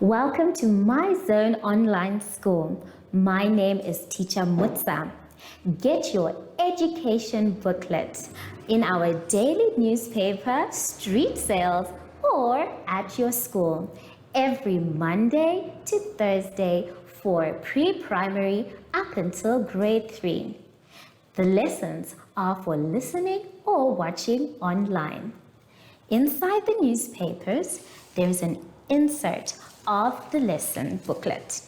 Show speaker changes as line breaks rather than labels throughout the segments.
Welcome to My Zone Online School. My name is Teacher Mutsa. Get your education booklet in our daily newspaper, street sales, or at your school every Monday to Thursday for pre-primary up until grade 3. The lessons are for listening or watching online. Inside the newspapers, there is an insert of the lesson booklet.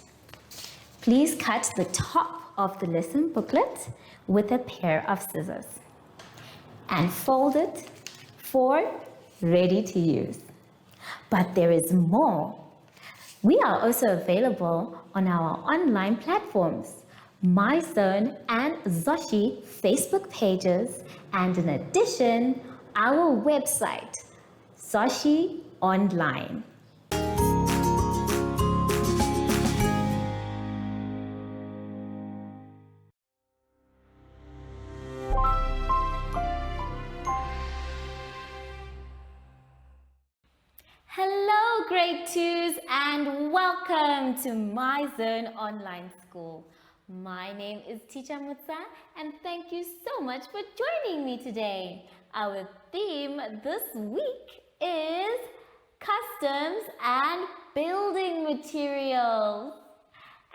Please cut the top of the lesson booklet with a pair of scissors and fold it for ready to use. But there is more. We are also available on our online platforms, MyZone and Zoshi Facebook pages, and in addition, our website, Zoshi Online. Hello, grade 2s, and welcome to My Zone Online School. My name is Teacher Mutsa, and thank you so much for joining me today. Our theme this week is customs and building materials.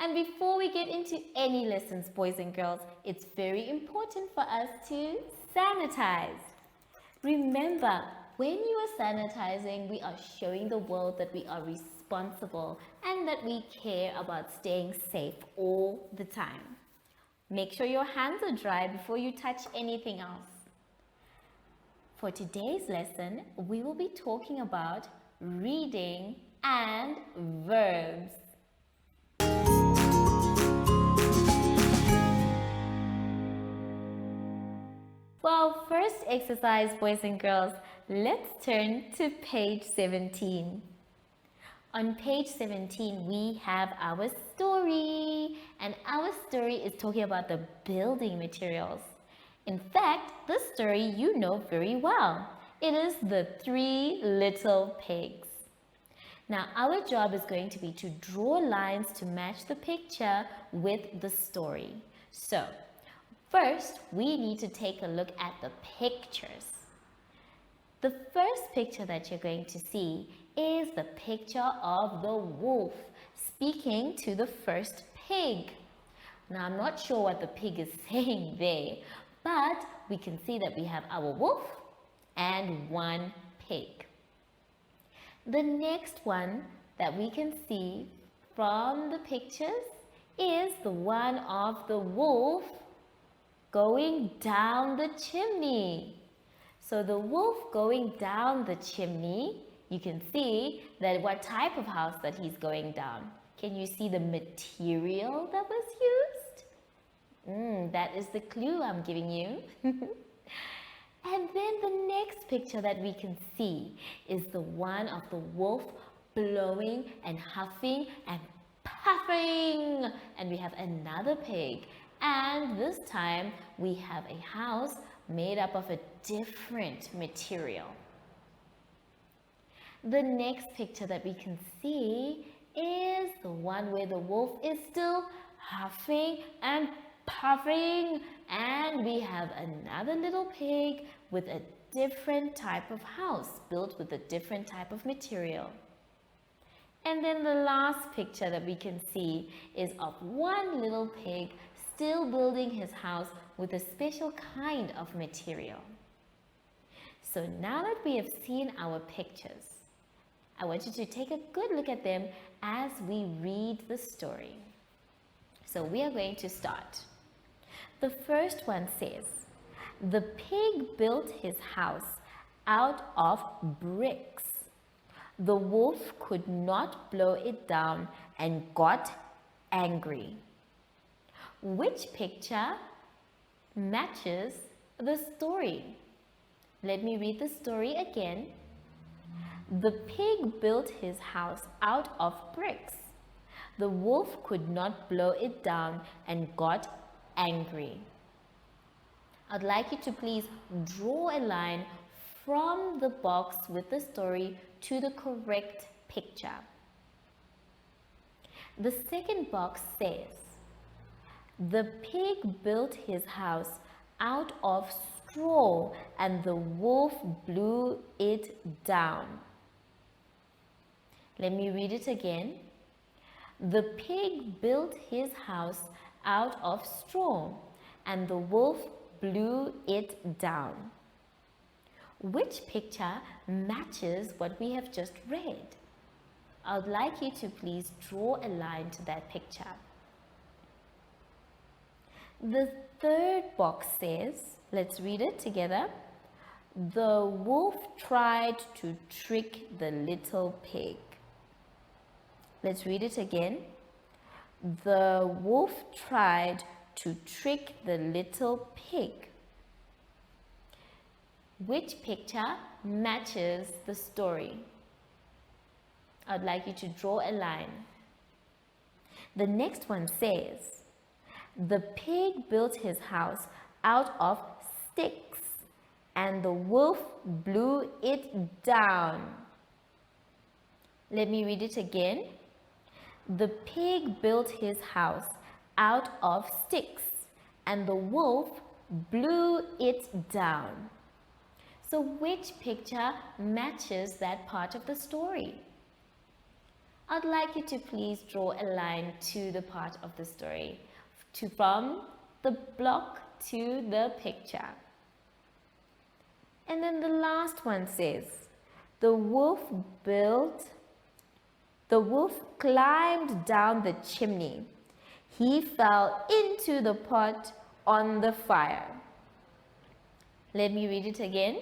And before we get into any lessons, boys and girls, it's very important for us to sanitize. Remember, when you are sanitizing, we are showing the world that we are responsible and that we care about staying safe all the time. Make sure your hands are dry before you touch anything else. For today's lesson, we will be talking about reading and verbs. For our first exercise, boys and girls, let's turn to page 17. On page 17, we have our story, and our story is talking about the building materials. In fact, this story you know very well. It is the 3 Little Pigs. Now, our job is going to be to draw lines to match the picture with the story. So, first, we need to take a look at the pictures. The first picture that you're going to see is the picture of the wolf speaking to the first pig. Now, I'm not sure what the pig is saying there, but we can see that we have our wolf and one pig. The next one that we can see from the pictures is the one of the wolf going down the chimney. So the wolf going down the chimney, you can see that what type of house that he's going down. Can you see the material that was used? That is the clue I'm giving you. And then the next picture that we can see is the one of the wolf blowing and huffing and puffing. And we have another pig. And this time we have a house made up of a different material. The next picture that we can see is the one where the wolf is still huffing and puffing, and we have another little pig with a different type of house built with a different type of material. And then the last picture that we can see is of one little pig still building his house with a special kind of material. So now that we have seen our pictures, I want you to take a good look at them as we read the story. So we are going to start. The first one says, "The pig built his house out of bricks. The wolf could not blow it down and got angry." Which picture matches the story? Let me read the story again. The pig built his house out of bricks. The wolf could not blow it down and got angry. I'd like you to please draw a line from the box with the story to the correct picture. The second box says, the pig built his house out of straw and the wolf blew it down. Let me read it again. The pig built his house out of straw and the wolf blew it down. Which picture matches what we have just read? I would like you to please draw a line to that picture. The third box says, let's read it together. The wolf tried to trick the little pig. Let's read it again. The wolf tried to trick the little pig. Which picture matches the story? I'd like you to draw a line. The next one says, the pig built his house out of sticks and the wolf blew it down. Let me read it again. The pig built his house out of sticks and the wolf blew it down. So which picture matches that part of the story? I'd like you to please draw a line to the part of the story, from the block to the picture. And then the last one says, the wolf climbed down the chimney. He fell into the pot on the fire. Let me read it again.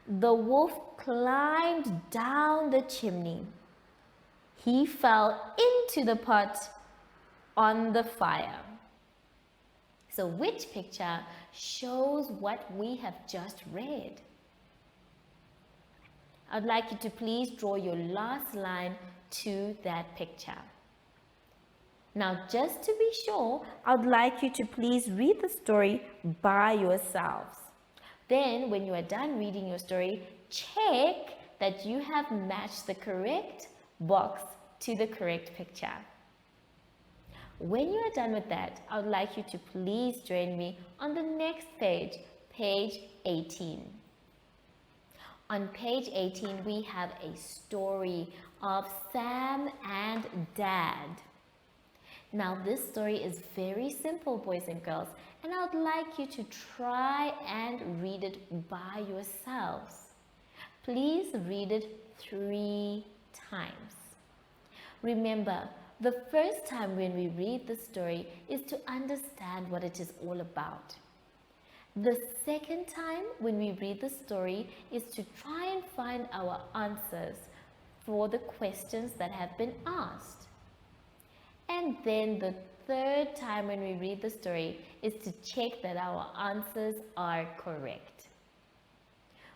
The wolf climbed down the chimney. He fell into the pot on the fire. So which picture shows what we have just read? I'd like you to please draw your last line to that picture. Now, just to be sure, I'd like you to please read the story by yourselves. Then, when you are done reading your story, check that you have matched the correct box to the correct picture. When you are done with that, I would like you to please join me on the next page, page 18. On page 18, we have a story of Sam and Dad. Now, this story is very simple, boys and girls, and I would like you to try and read it by yourselves. Please read it 3 times. Remember, the first time when we read the story is to understand what it is all about. The second time when we read the story is to try and find our answers for the questions that have been asked. And then the third time when we read the story is to check that our answers are correct.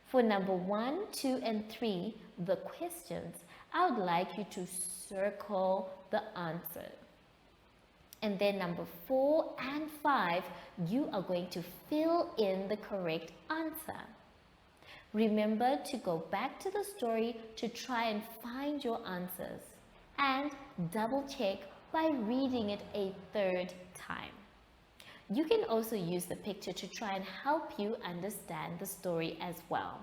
For number 1, 2, and 3, the questions, I would like you to circle the answer. And then number 4 and 5, you are going to fill in the correct answer. Remember to go back to the story to try and find your answers and double check by reading it a 3rd time. You can also use the picture to try and help you understand the story as well.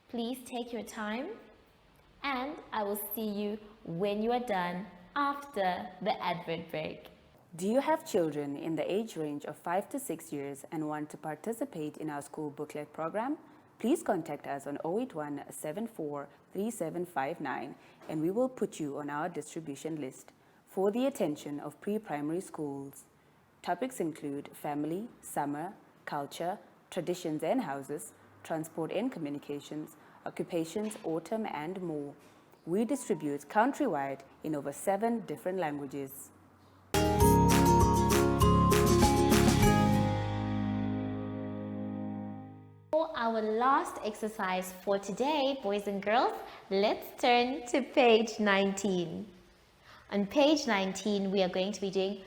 Please take your time and I will see you when you are done after the advert break.
Do you have children in the age range of 5 to 6 years and want to participate in our school booklet program? Please contact us on 081 74 3759 and we will put you on our distribution list for the attention of pre-primary schools. Topics include family, summer, culture, traditions and houses, transport and communications, occupations, autumn and more. We distribute countrywide in over 7 different languages.
For our last exercise for today, boys and girls, let's turn to page 19. On page 19, we are going to be doing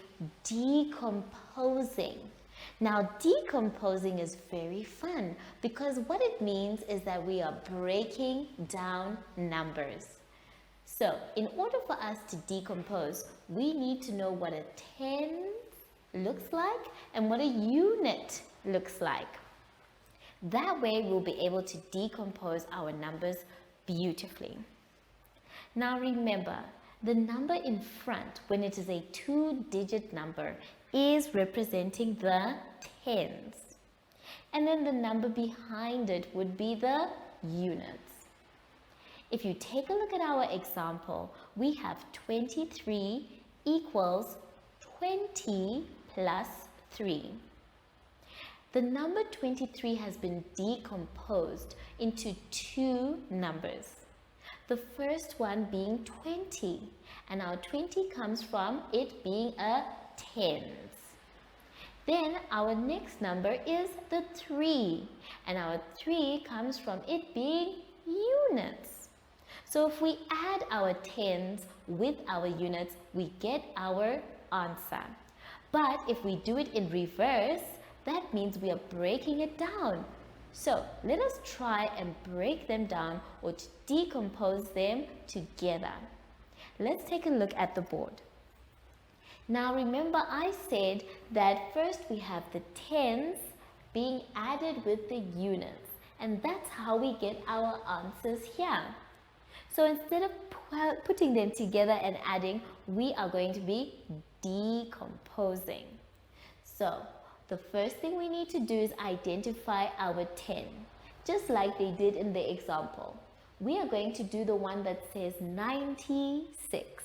decomposing. Now, decomposing is very fun because what it means is that we are breaking down numbers. So in order for us to decompose, we need to know what a tenth looks like and what a unit looks like. That way we'll be able to decompose our numbers beautifully. Now remember, the number in front, when it is a 2-digit number, is representing the tens. And then the number behind it would be the units. If you take a look at our example, we have 23 equals 20 plus 3. The number 23 has been decomposed into two numbers. The first one being 20, and our 20 comes from it being a tens. Then our next number is the 3, and our 3 comes from it being units. So if we add our tens with our units, we get our answer. But if we do it in reverse, that means we are breaking it down. So let us try and break them down or to decompose them together. Let's take a look at the board. Now remember, I said that first we have the tens being added with the units, and that's how we get our answers here. So instead of putting them together and adding, we are going to be decomposing. So the first thing we need to do is identify our 10, just like they did in the example. We are going to do the one that says 96.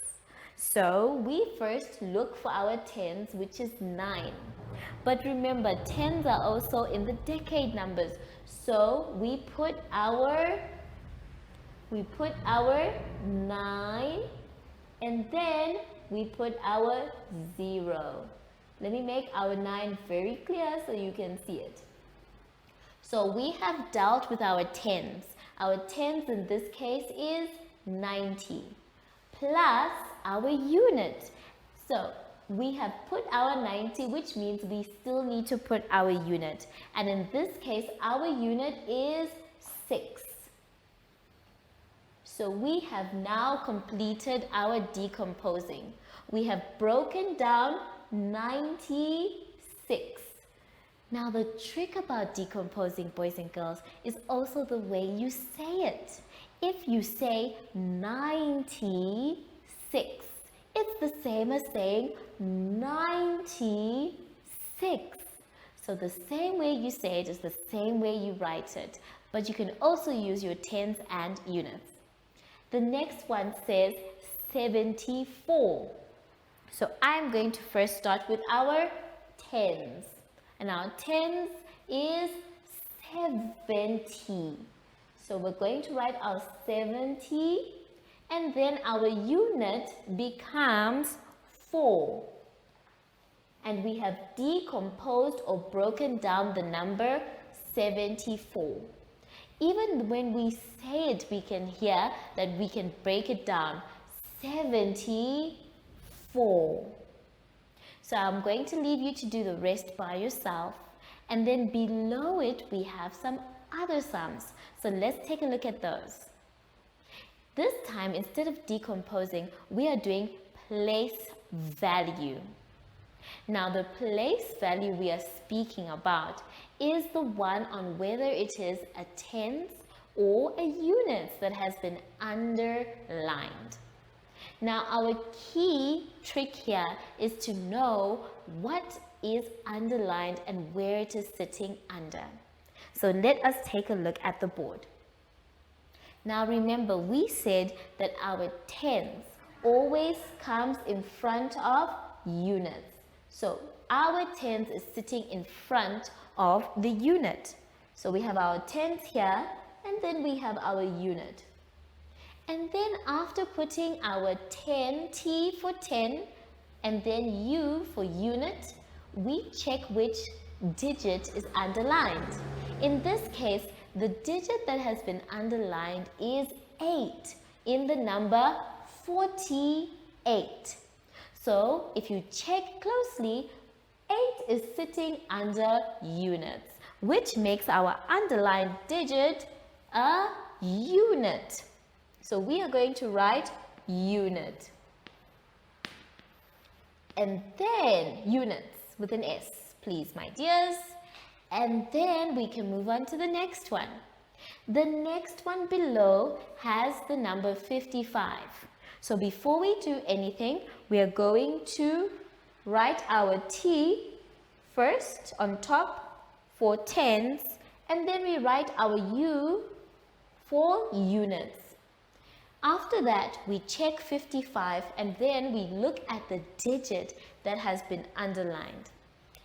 So we first look for our tens, which is 9. But remember, tens are also in the decade numbers. So we put our 9 and then we put our 0. Let me make our 9 very clear so you can see it. So we have dealt with our tens. Our tens in this case is 90 plus our unit. So we have put our 90, which means we still need to put our unit. And in this case, our unit is 6. So we have now completed our decomposing. We have broken down 96. Now the trick about decomposing, boys and girls, is also the way you say it. If you say 96, it's the same as saying 96. So the same way you say it is the same way you write it, but you can also use your tens and units. The next one says 74. So I'm going to first start with our tens. And our tens is 70. So we're going to write our 70 and then our unit becomes 4. And we have decomposed or broken down the number 74. Even when we say it, we can hear that we can break it down. 74. So I'm going to leave you to do the rest by yourself. And then below it, we have some other sums. So let's take a look at those. This time, instead of decomposing, we are doing place value. Now, the place value we are speaking about is the one on whether it is a tens or a units that has been underlined. Now, our key trick here is to know what is underlined and where it is sitting under. So let us take a look at the board. Now remember, we said that our tens always comes in front of units. So our tens is sitting in front of the unit. So we have our tens here and then we have our unit. And then after putting our 10, T for 10, and then U for unit, we check which digit is underlined. In this case, the digit that has been underlined is 8 in the number 48. So if you check closely, 8 is sitting under units, which makes our underlined digit a unit. So we are going to write unit. And then units with an S, please, my dears. And then we can move on to the next one. The next one below has the number 55. So before we do anything, we are going to write our T first on top for tens, and then we write our U for units. After that, we check 55 and then we look at the digit that has been underlined.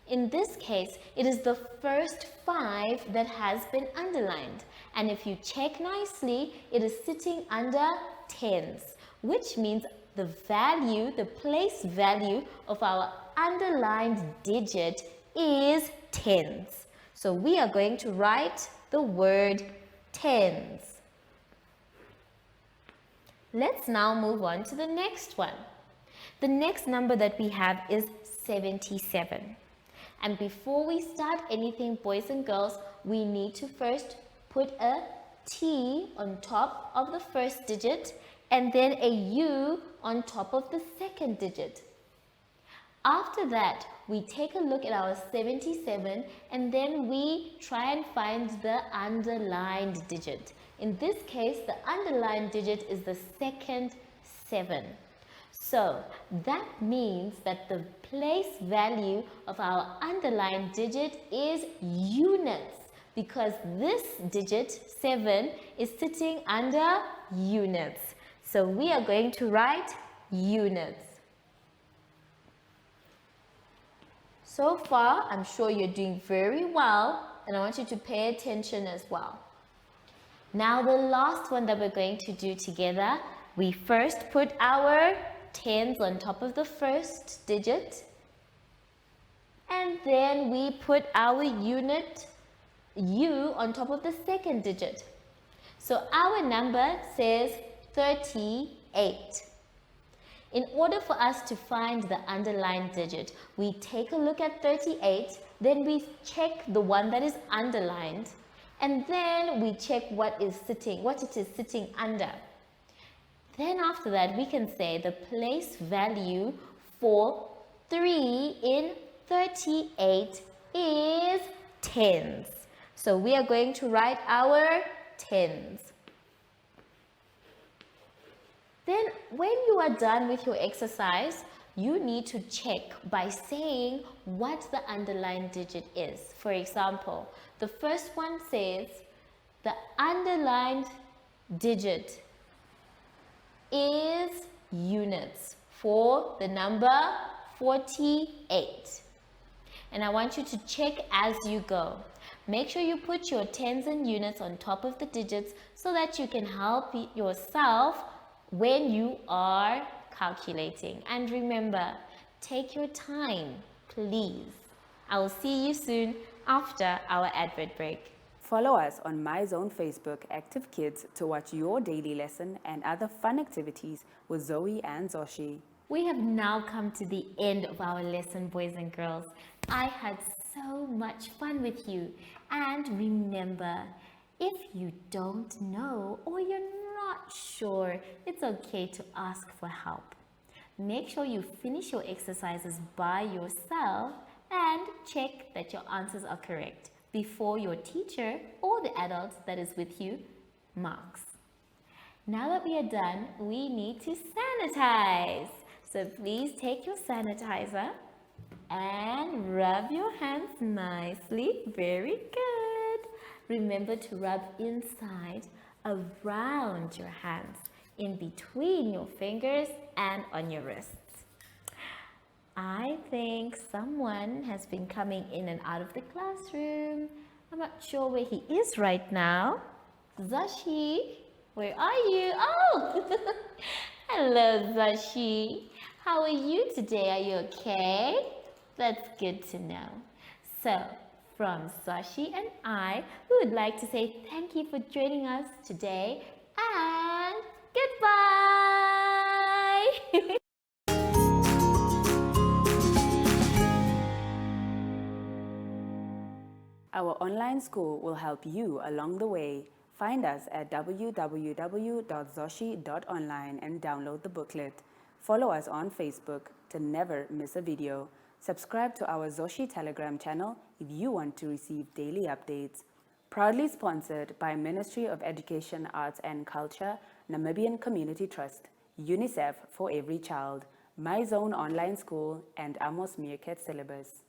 In this case, it is the first 5 that has been underlined. And if you check nicely, it is sitting under tens, which means the value, the place value of our underlined digit is tens. So we are going to write the word tens. Let's now move on to the next one. The next number that we have is 77. And before we start anything, boys and girls, we need to first put a T on top of the first digit and then a U on top of the second digit. After that, we take a look at our 77 and then we try and find the underlined digit. In this case, the underlined digit is the second 7. So that means that the place value of our underlined digit is units, because this digit 7 is sitting under units. So we are going to write units. So far, I'm sure you're doing very well, and I want you to pay attention as well. Now the last one that we're going to do together, we first put our tens on top of the first digit, and then we put our unit U on top of the second digit. So our number says 38. In order for us to find the underlined digit, we take a look at 38, then we check the one that is underlined, and then we check what it is sitting under. Then after that, we can say the place value for 3 in 38 is tens. So we are going to write our tens. Then when you are done with your exercise, you need to check by saying what the underlined digit is. For example, the first one says the underlined digit is units for the number 48. And I want you to check as you go. Make sure you put your tens and units on top of the digits so that you can help yourself when you are calculating. And remember, take your time, please. I will see you soon after our advert break.
Follow us on MyZone Facebook Active Kids to watch your daily lesson and other fun activities with Zoe and Zoshi.
We have now come to the end of our lesson, boys and girls. I had so much fun with you. And remember, if you don't know or you're not sure, it's okay to ask for help. Make sure you finish your exercises by yourself and check that your answers are correct before your teacher or the adult that is with you marks. Now that we are done, we need to sanitize. So please take your sanitizer and rub your hands nicely. Very good. Remember to rub inside, around your hands, in between your fingers and on your wrists. I think someone has been coming in and out of the classroom. I'm not sure where he is right now. Zashi, where are you? Oh, hello Zashi. How are you today? Are you okay? That's good to know. So, from Zashi and I, we would like to say thank you for joining us today and goodbye.
Our online school will help you along the way. Find us at www.zoshi.online and download the booklet. Follow us on Facebook to never miss a video. Subscribe to our Zoshi Telegram channel if you want to receive daily updates. Proudly sponsored by Ministry of Education, Arts and Culture, Namibian Community Trust, UNICEF for Every Child, My Zone Online School, and Amos Meerkat Syllabus.